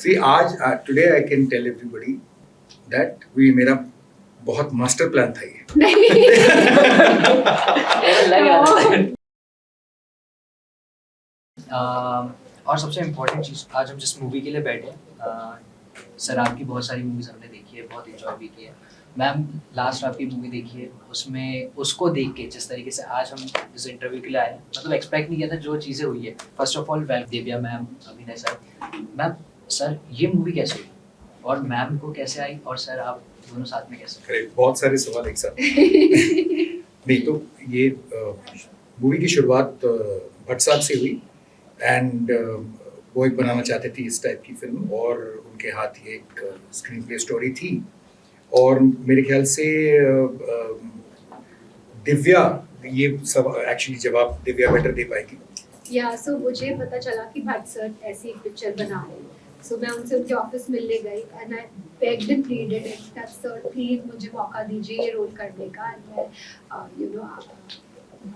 See, आज today I can tell everybody that we मेरा बहुत मास्टर प्लान था ये. और सबसे इम्पोर्टेंट चीज़, आज हम जिस मूवी के लिए बैठे हैं, सर आपकी बहुत सारी मूवीज़ हमने देखी है, बहुत इन्जॉय भी की है. मैम लास्ट आपकी मूवी देखी है, उसमें उसको देख के जिस तरीके से आज हम इस इंटरव्यू के लिए आए हैं, मतलब एक्सपेक्ट नहीं किया था जो चीज़ें हुई है. First of all well Divya ma'am, अभिनय सर. मैम सर ये मूवी कैसे हुई और मैम को कैसे आई और सर आप दोनों साथ में कैसे? अरे बहुत सारे सवाल एक साथ. नहीं तो ये मूवी की शुरुआत भट्ट साहब से हुई एंड वो एक बनाना चाहते थे इस टाइप की फिल्म और उनके हाथ ये एक स्क्रीन प्ले स्टोरी थी और मेरे ख्याल से दिव्या ये सब एक्चुअली जवाब दिव्या बेटर दे पाएगी. या सो मुझे पता चला कि भट्ट सर ऐसी एक पिक्चर बना रहे हैं. सो मैं उनसे उनके ऑफिस मिलने गई and I bagged and pleaded that sir please मुझे मौका दीजिए ये रोल करने का. एंड मैं यू नो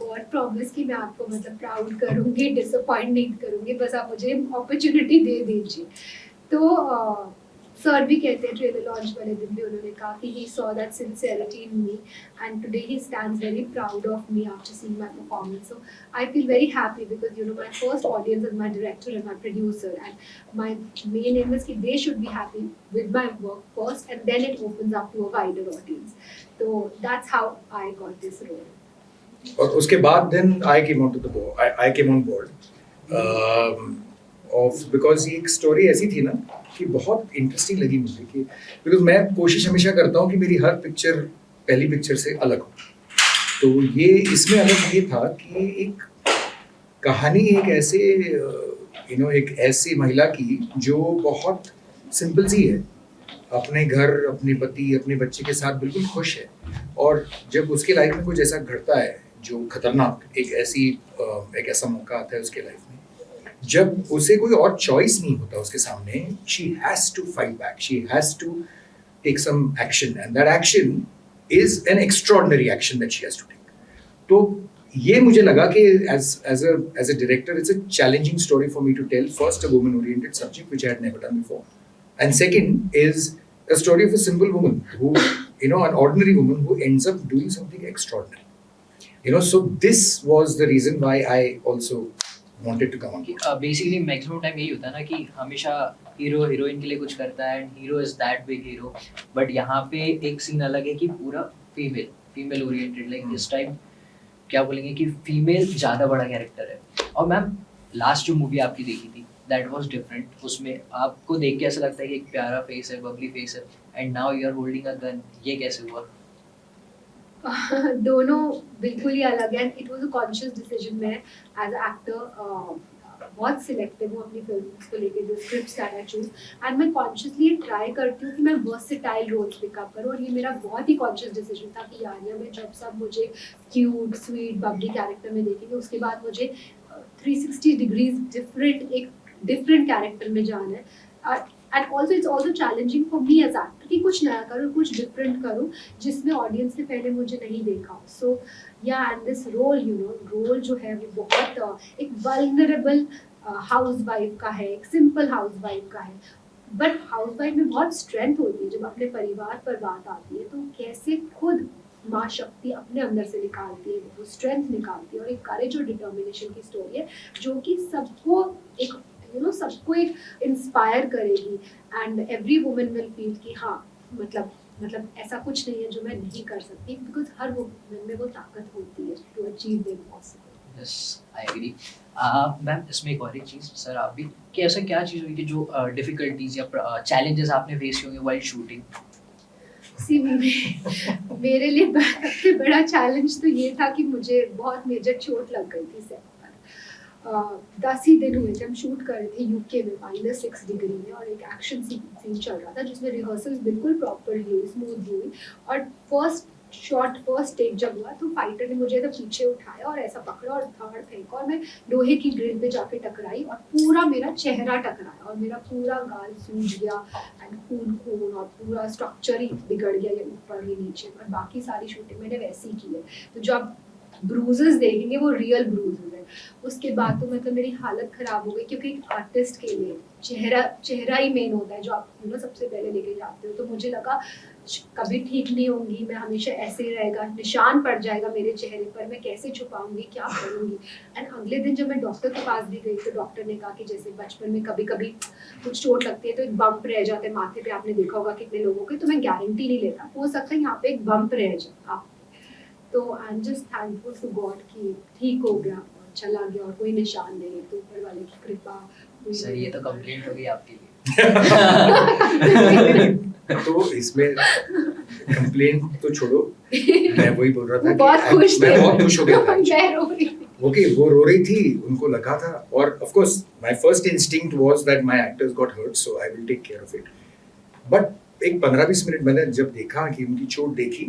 गॉड प्रॉमिस कि मैं आपको मतलब प्राउड करूंगी, डिसअपॉइंट नहीं करूंगी, बस आप मुझे अपॉर्चुनिटी दे दीजिए. तो सर भी कहते हैं ट्रेलर लॉन्च वाले दिन भी उन्होंने कहा कि he saw that sincerity in me and today he stands very proud of me after seeing my performance. So I feel very happy because you know my first audience is my director and my producer and my main aim is that they should be happy with my work first and then it opens up to a wider audience. So that's how I got this role. और उसके बाद then I came onto the board. I came on board. Because ये एक story ऐसी थी ना कि बहुत इंटरेस्टिंग लगी मुझे कि बिकॉज मैं कोशिश हमेशा करता हूँ कि मेरी हर पिक्चर पहली पिक्चर से अलग हो. तो ये इसमें अलग ये था कि एक कहानी एक ऐसे एक ऐसी महिला की जो बहुत सिंपल सी है, अपने घर अपने पति अपने बच्चे के साथ बिल्कुल खुश है और जब उसके लाइफ में कुछ ऐसा घटता है जो खतरनाक एक ऐसा मौका आता है उसके लाइफ में जब उसे कोई और चॉइस नहीं होता उसके सामने, she has to fight back, she has to take some action and that action is an extraordinary action that she has to take. तो ये मुझे लगा कि as a director it's a challenging story for me to tell. First a woman oriented subject which I had never done before and second is a story of a simple woman who an ordinary woman who ends up doing something extraordinary. So this was the reason why I also wanted to come on. Basically maximum time यही होता है ना कि हमेशा hero heroine के लिए कुछ करता है and hero is that big hero, but यहाँ पे एक सीन अलग है कि पूरा फीमेल ओरिएंटेड, लाइक इस टाइम क्या बोलेंगे कि फीमेल ज़्यादा बड़ा कैरेक्टर है. और मैम लास्ट जो मूवी आपकी देखी थी दैट वाज डिफरेंट. उसमें आपको देख के ऐसा लगता है कि एक प्यारा फेस है, बबली फेस है, and now you are holding a gun. ये कैसे हुआ? दोनों बिल्कुल ही अलग है. It was a conscious decision. मैं एज अ एक्टर बहुत सिलेक्टिव हूँ अपनी फिल्म्स को लेके, जो scripts that I choose, and मैं कॉन्शियसली ट्राई करती हूँ कि मैं वर्सेटाइल रोल्स पिकअप करूँ. और ये मेरा बहुत ही कॉन्शियस डिसीजन था कि यार में जब सब मुझे क्यूट स्वीट बबली कैरेक्टर में देखेंगे उसके बाद मुझे 360 डिग्रीज डिफरेंट कैरेक्टर में जाना है. And also it's also challenging for me as actor कि कुछ नया करूँ, कुछ डिफरेंट करूँ जिसमें ऑडियंस ने पहले मुझे नहीं देखा. सो या एंड दिस रोल जो है वो बहुत एक वल्नरेबल हाउस वाइफ का है, एक सिंपल हाउस वाइफ का है. बट हाउस वाइफ में बहुत स्ट्रेंथ होती है. जब अपने परिवार पर बात आती है तो कैसे खुद माँ शक्ति अपने अंदर से निकालती है, वो स्ट्रेंथ निकालती है. और एक करेज और डिटर्मिनेशन की स्टोरी है जो कि सबको एक इंस्पायर करेगी and every woman will feel कि हाँ मतलब ऐसा कुछ नहीं है जो मैं नहीं कर सकती, बिकॉज हर वुमन में वो ताकत होती है to achieve the impossible. Yes I agree. Ma'am इसमें एक और एक चीज़, सर आप भी कि ऐसा क्या चीज़ हुई कि जो डिफिकल्टीज या चैलेंजेस आपने फेस किए होंगे व्हाइल शूटिंग? मेरे लिए सबसे बड़ा चैलेंज तो ये था कि मुझे बहुत मेजर चोट लग गई थी सेट पर. 10 ही दिन हुए थे, हम शूट कर रहे थे यूके में -6 डिग्री में और एक एक्शन सीन चल रहा था जिसमें रिहर्सल बिल्कुल प्रॉपरली हुई, स्मूथली हुई. और फर्स्ट टेक जब हुआ तो फाइटर ने मुझे तो पीछे उठाया और ऐसा पकड़ा और धाड़ फेंका और मैं लोहे की ग्रिल पे जाके टकराई और पूरा मेरा चेहरा टकराया और मेरा पूरा गाल सूज गया एंड खून और पूरा स्ट्रक्चर ही बिगड़ गया, ये ऊपर ही नीचे. और बाकी सारी शूटिंग मैंने वैसी की है. तो जब ब्रूजेस देखेंगे वो रियल ब्रूजेस है। उसके बाद तो मतलब मेरी हालत खराब हो गई, क्योंकि एक आर्टिस्ट के लिए चेहरा ही मेन होता है जो आप सबसे पहले लेके जाते हो। तो मुझे लगा कभी ठीक नहीं होंगी मैं, हमेशा ऐसे ही रहेगा, निशान पड़ जाएगा मेरे चेहरे पर, मैं कैसे छुपाऊंगी, क्या करूंगी। एंड अगले दिन जब मैं डॉक्टर के पास भी गई तो डॉक्टर ने कहा कि जैसे बचपन में कभी कभी कुछ चोट लगती है तो एक बम्प रह जाता है माथे पे, आपने देखा होगा कितने लोगों के, तो मैं गारंटी नहीं लेता, हो सकता है यहाँ पे एक बम्प रह जाए आप। तो I am just thankful to God कि ठीक हो गया और चला गया और कोई निशान नहीं, तो ऊपर वाले की कृपा हुई। सर ये तो कंप्लेंट हो गई आपके लिए। तो इसमें कंप्लेंट तो छोड़ो, मैं वही बोल रहा था वो बहुत खुश थे, मैं बहुत खुश हो गया था। मैं रो रही थी। ओके, वो रो रही थी, उनको लगा था, और of course my first instinct was that my actors got hurt, so I will take care of it. But एक 15-20 मिनट मैंने जब देखा कि उनकी चोट देखी,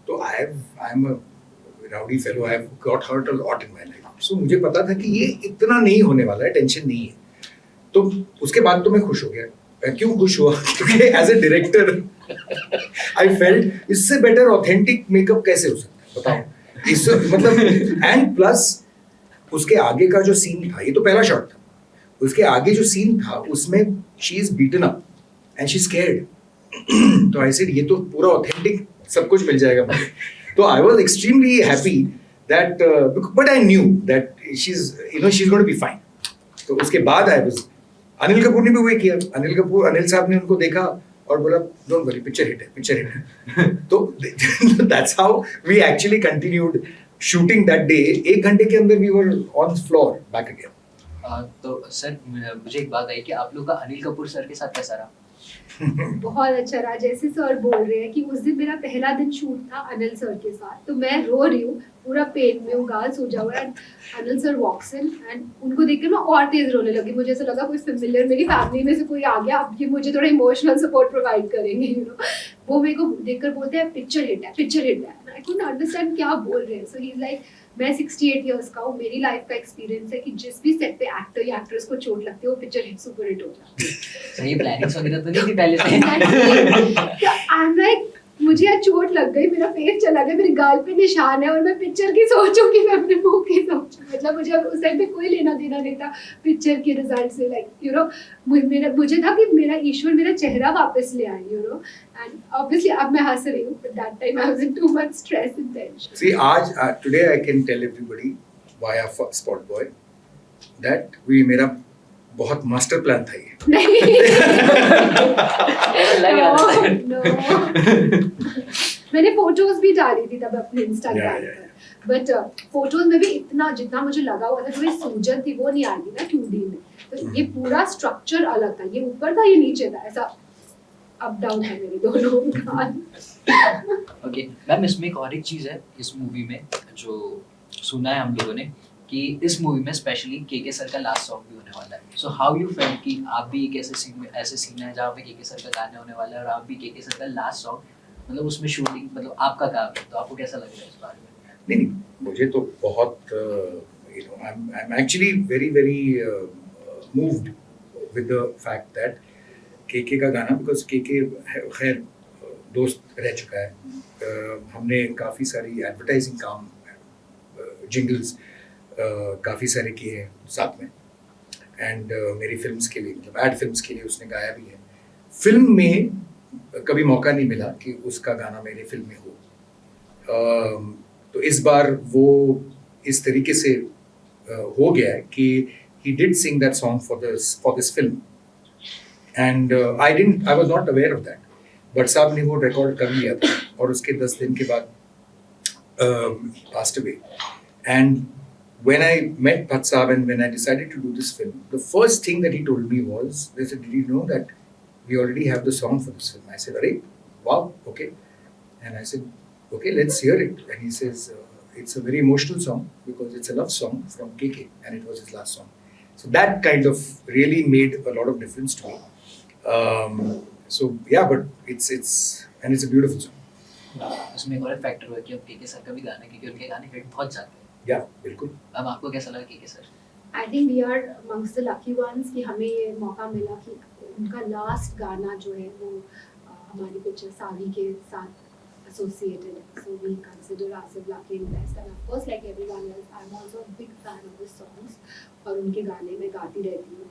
तो I am a rowdy fellow, I have got hurt a lot in my life. So मुझे पता था कि ये इतना नहीं होने वाला है, टेंशन नहीं है। तो उसके बाद तो मैं खुश हो गया। क्यों खुश हुआ? क्योंकि as a director I felt इससे बेटर ऑथेंटिक मेकअप कैसे हो सकता है, बताओ। इससे मतलब, एंड प्लस उसके आगे का जो सीन था, ये तो पहला शॉट था, उसके आगे जो सीन था उसमें she is beaten up and she scared. तो आई सेड ये तो पूरा ऑथेंटिक सब कुछ मिल जाएगा मुझे। तो I was extremely happy that, but I knew that she is going to be fine. तो उसके बाद आई वाज, अनिल कपूर ने भी वही किया। अनिल साहब ने उनको देखा और बोला डोंट वरी, पिक्चर हिट है। तो that's how we actually continued shooting that day. 1 घंटे के अंदर we were on floor back again. तो सर मुझे एक बात आई कि आप लोग का अनिल कपूर सर के साथ कैसा रहा? बहुत अच्छा रहा। जैसे सर बोल रहे हैं कि उस दिन मेरा पहला दिन शूट था अनिल सर के साथ, तो मैं रो रही हूँ, पूरा पेन में हूँ, गाल सूजा हुआ है। Anil sir walks in and उनको देख के मैं और तेज रोने लगी। मुझे ऐसा लगा कोई फेमिलियर मेरी फैमिली में से कोई आ गया, अब ये मुझे थोड़ा इमोशनल सपोर्ट प्रोवाइड करेंगे, वो मेरे को देखकर बोलते हैं पिक्चर हिट है। आई कुडंट अंडरस्टैंड क्या बोल रहे हैं। सो ही इज लाइक, मैं 68 इयर्स का हूँ, मेरी लाइफ का एक्सपीरियंस है कि जिस भी सेट पे एक्टर या एक्ट्रेस को चोट लगती है वो पिक्चर हिट, सुपर हिट हो जाती है। सही प्लानिंग वगैरह तो नहीं थी पहले से? आई एम लाइक, मुझे आज चोट लग गई, मेरा फेस चला गया, मेरे गाल पे निशान है और मैं पिक्चर की सोचूं कि मैं अपने मुंह की सोचूं। मतलब मुझे उस टाइम पे कोई लेना देना नहीं था पिक्चर के रिजल्ट से। लाइक मुझे था कि मेरा ईश्वर मेरा चेहरा वापस ले आए, एंड ऑब्वियसली अब मैं हंस रही हूँ, but that time I was in too much stress and tension. See, आज today I can tell everybody via Spot Boy that मेरा बहुत मास्टर प्लान था ये। नहीं लग रहा था। No. मैंने फोटोज भी डाली थी तब अपने इंस्टाग्राम Yeah, पर, बट फोटोज में भी इतना जितना मुझे लगा हुआ था, जो ये सूजन थी वो नहीं आई थी ना 2D में। तो ये पूरा स्ट्रक्चर अलग था, ये ऊपर था ये नीचे था, ऐसा अप डाउन था मेरे दोनों कान। ओके मैम, इसमें एक और एक चीज़ है इस मूवी में जो सुना है हम लोगों ने कि इस मूवी में स्पेशली के सर का लास्ट सॉन्ग भी होने वाला है। सो हाउ यू फेल्ट कि आप भी एक ऐसे सीन है जहाँ पे के सर का गाना होने वाला है और आप भी के सर का लास्ट सॉन्ग, मतलब उसमें शूटिंग, मतलब आपका काम है, तो आपको कैसा लग रहा है इस बारे में? नहीं, मुझे तो बहुत I am actually very very moved with the fact that के का गाना, बिकॉज के खैर दोस्त रह चुका है। हमने काफ़ी सारी एडवर्टाइजिंग काम, जिंगल्स काफ़ी सारे किए हैं साथ में, एंड मेरी फिल्म्स के लिए, मतलब एड फिल्म्स के लिए उसने गाया भी है। फिल्म में कभी मौका नहीं मिला कि उसका गाना मेरी फिल्म में हो, तो इस बार वो इस तरीके से हो गया है कि he did sing that song for this film, and I was not aware of that, but साहब ने वो रिकॉर्ड कर लिया था और उसके 10 दिन के बाद he passed away. And when I met Bhatt Saab and when I decided to do this film, the first thing that he told me was, they said, did you know that we already have the song for this film? I said, Arey, wow, okay. And I said, okay, let's hear it. And he says, it's a very emotional song because it's a love song from KK and it was his last song. So that kind of really made a lot of difference to me. So yeah, but it's a beautiful song. उसमें एक और factor हुआ कि अब के sir का भी गाना, क्योंकि उनके गाने हिट बहुत जाते हैं। या बिल्कुल। अब आपको कैसा लगा के sir? I think we are amongst the lucky ones कि हमें ये मौका मिला कि उनका लास्ट गाना जो है वो हमारी पिक्चर सावी के साथ associated. So we consider ourselves lucky and blessed. And of course, like everyone else, I'm also a big fan of his songs. और उनके गाने मैं गाती रहती हूँ.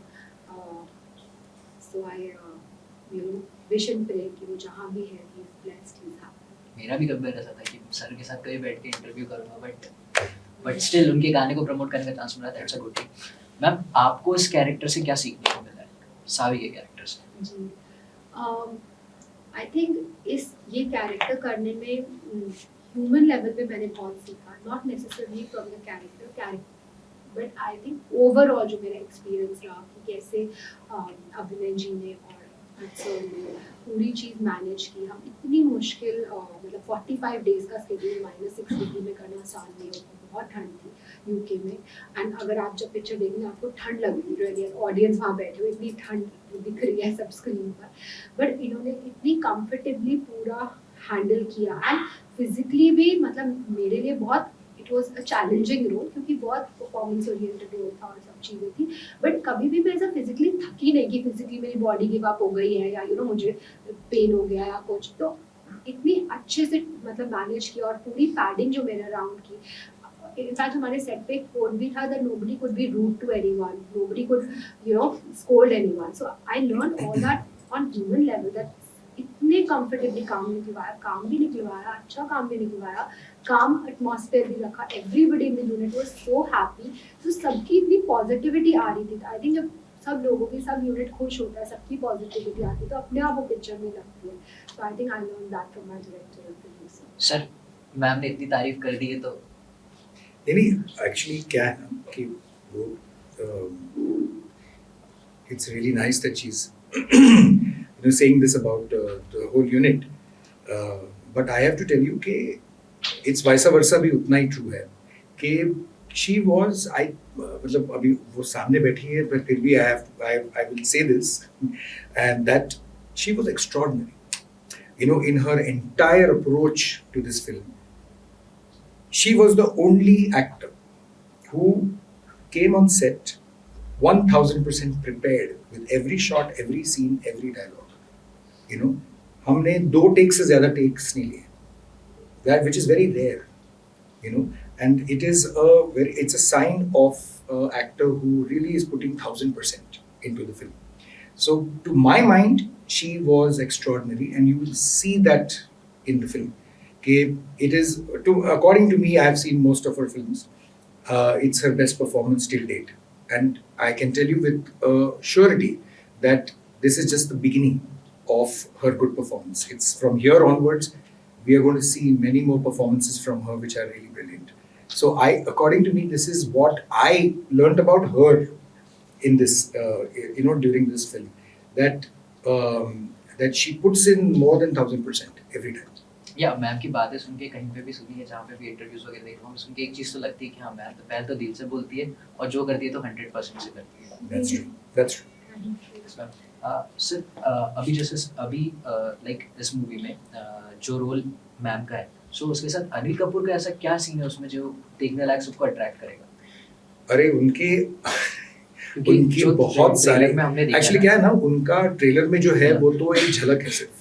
So I, wish and pray कि वो जहाँ भी है, he's blessed, he's happy. मेरा भी कभी ऐसा था कि सर के साथ कभी बैठ के इंटरव्यू करूँगा, बट स्टिल उनके गाने को प्रमोट करने का चांस मिला. That's a good thing. Ma'am, आपको इस कैरेक्टर से क्या सीखने को मिला है, सावी के कैरेक्टर से? जी, आई थिंक ये कैरेक्टर करने में ह्यूमन लेवल पे मैंने बहुत सीखा, not necessarily from the character, but I think overall जो मेरा एक्सपीरियंस रहा कि कैसे अभिनय जी ने और सर ने पूरी चीज़ मैनेज की. हम इतनी मुश्किल मतलब 45 डेज का स्केड्यूल -6 डिग्री में करना आसान नहीं होता. बहुत ठंड थी यूके में, एंड अगर आप जब पिक्चर देखेंगे आपको ठंड लगेगी, रियली ऑडियंस वहाँ बैठे हुए इतनी ठंड दिख रही है सब स्क्रीन पर, बट इन्होंने इतनी कंफर्टेबली पूरा हैंडल किया. एंड फिजिकली भी मतलब मेरे लिए बहुत it was a challenging role, क्योंकि बहुत परफॉर्मेंस ओरिएंटेड रोल था और सब चीज़ें थी. बट कभी भी मैं ऐसा फिजिकली थकी नहीं कि फिजिकली मेरी बॉडी गिव अप हो गई है या मुझे पेन हो गया या कुछ. तो इतनी अच्छे से मतलब मैनेज किया, और पूरी पैडिंग जो मेरे अराउंड की. इनफैक्ट हमारे सेट पे एक कोड भी था that nobody could be rude to anyone, nobody could scold anyone. So I learn all that on human level, that इतने कंफर्टेबली काम भी निकलवाया, अच्छा काम भी निकलवाया, काम एटमॉस्फेयर भी रखा. Everybody in the unit was so happy. तो सबकी इतनी पॉजिटिविटी आ रही थी. आई थिंक जब सब लोगों की सब यूनिट खुश होता है, सबकी पॉजिटिविटी आती है, तो अपने आप वो पिक्चर में लगती है. So I think I learn that from my director and producer. Sir, ma'am ने इतनी तारीफ कर दी है तो नहीं, एक्चुअली क्या है ना कि वो it's really nice that she is saying this about the whole unit, but I have to tell you कि it's vice versa भी उतना ही true है कि she was मतलब अभी वो सामने बैठी है, but फिर भी I will say this, and that she was extraordinary, in her entire approach to this film. She was the only actor who came on set 1000% prepared with every shot, every scene, every dialogue. हमने 2 takes से ज़्यादा takes नहीं लिए. That which is very rare, and it's a sign of an actor who really is putting 1000% into the film. So to my mind, she was extraordinary, and you will see that in the film. It is, according to me, I have seen most of her films. It's her best performance till date, and I can tell you with surety that this is just the beginning of her good performance. It's from here onwards, we are going to see many more performances from her which are really brilliant. So according to me, this is what I learned about her in this, during this film, that she puts in more than 1000% every time. या ma'am की बातें सुन के कहीं पे भी सुनी है, जहाँ पे भी इंटरव्यूज वगैरह देख रहा हूँ, सुन के एक चीज़ तो लगती है कि हाँ मैम तो पहले तो दिल से बोलती है और जो करती है तो 100% से करती है. That's true. That's true. Sir, अभी लाइक इस मूवी में जो रोल मैम का है, सो उसके साथ अनिल कपूर का ऐसा क्या सीन है उसमें जो देखने लायक सबको अट्रैक्ट करेगा? अरे उनके बहुत सारे, एक्चुअली क्या है ना, उनका ट्रेलर में जो है वो तो एक झलक है सिर्फ.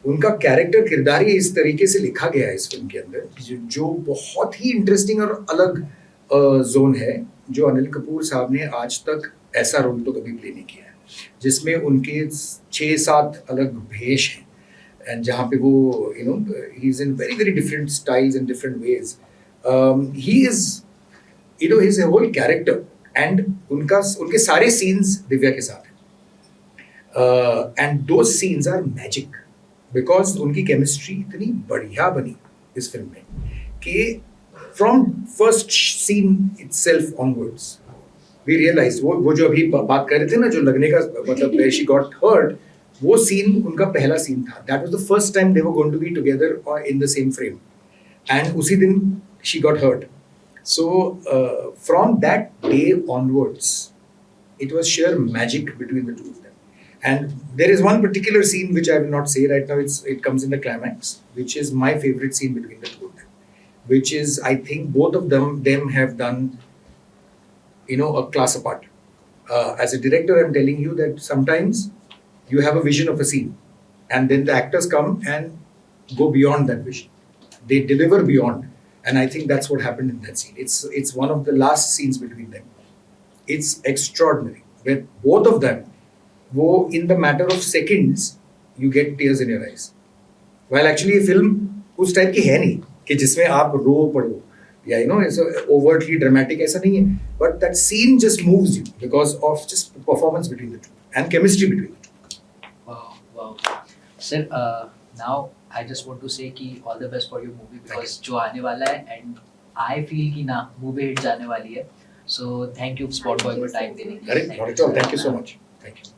उनका कैरेक्टर किरदार ही इस तरीके से लिखा गया है इस फिल्म के अंदर, जो बहुत ही इंटरेस्टिंग और अलग जोन है, जो अनिल कपूर साहब ने आज तक ऐसा रोल तो कभी प्ले नहीं किया है, जिसमें उनके 6-7 अलग भेष हैं, एंड जहाँ पे वो he is in very very different styles and different ways. He is his whole character, and उनके सारे सीन्स दिव्या के साथ हैं, and those scenes are magic because उनकी केमिस्ट्री इतनी बढ़िया बनी इस फिल्म में कि from first scene itself onwards we realize वो जो अभी बात कर रहे थे ना, जो लगने का मतलब where she got hurt, वो सीन उनका पहला सीन था. That was the first time they were going to be together in the same frame, and उसी दिन she got hurt. So from that day onwards, it was sheer magic between the two of them. And there is one particular scene which I will not say right now. It comes in the climax, which is my favorite scene between the two of them. Which is, I think both of them have done, a class apart. As a director, I'm telling you that sometimes you have a vision of a scene, and then the actors come and go beyond that vision. They deliver beyond, and I think that's what happened in that scene. It's one of the last scenes between them. It's extraordinary. Where both of them, wo in the matter of seconds, you get tears in your eyes. While actually ये film उस type की है नहीं कि जिसमें आप रो पड़ो या it's overtly dramatic ऐसा नहीं है. But that scene just moves you because of just performance between the two and chemistry between the two. Wow. Sir, now I just want to say कि all the best for your movie because जो आने वाला है and I feel कि ना movie hit जाने वाली है. So thank you Spot Boy Thank you for time so देने के much. लिए. Not at all. Thank you so much. Thank you.